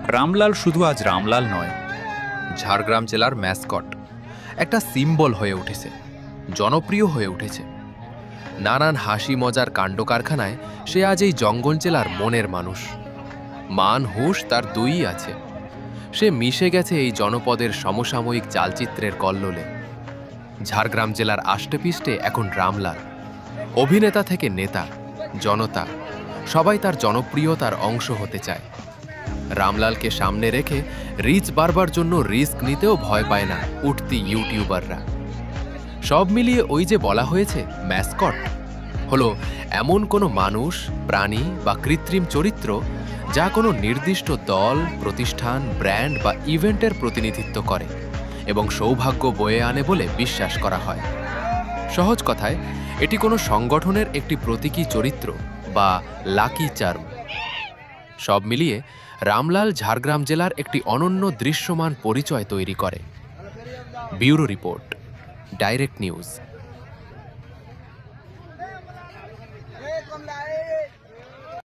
রামলাল শুধু আজ রামলাল নয়, ঝাড়গ্রাম জেলার ম্যাসকট একটা সিম্বল হয়ে উঠেছে, জনপ্রিয় হয়ে উঠেছে। নানান হাসি মজার কাণ্ড কারখানায় সে আজ এই জঙ্গল জেলার মনের মানুষ। মান হুঁশ তার দুইই আছে। সে মিশে গেছে এই জনপদের সমসাময়িক চালচিত্রের কল্লোলে। ঝাড়গ্রাম জেলার আষ্টেপৃষ্ঠে এখন রামলাল। অভিনেতা থেকে নেতা, জনতা সবাই তার জনপ্রিয়তার অংশ হতে চায়। রামলালকে সামনে রেখে রিচ বাড়বার জন্য রিস্ক নিতেও ভয় পায় না উঠতি ইউটিউবাররা। সব মিলিয়ে ওই যে বলা হয়েছে ম্যাসকট হলো এমন কোনো মানুষ, প্রাণী বা কৃত্রিম চরিত্র যা কোনো নির্দিষ্ট দল, প্রতিষ্ঠান, ব্র্যান্ড বা ইভেন্টের প্রতিনিধিত্ব করে এবং সৌভাগ্য বয়ে আনে বলে বিশ্বাস করা হয়। সহজ কথায় এটি কোনো সংগঠনের একটি প্রতীকী চরিত্র বা লাকি চার্ম। সব মিলিয়ে রামলাল ঝাড়গ্রাম জেলার একটি অনন্য দৃশ্যমান পরিচয় তৈরি করে। Bureau report, direct news.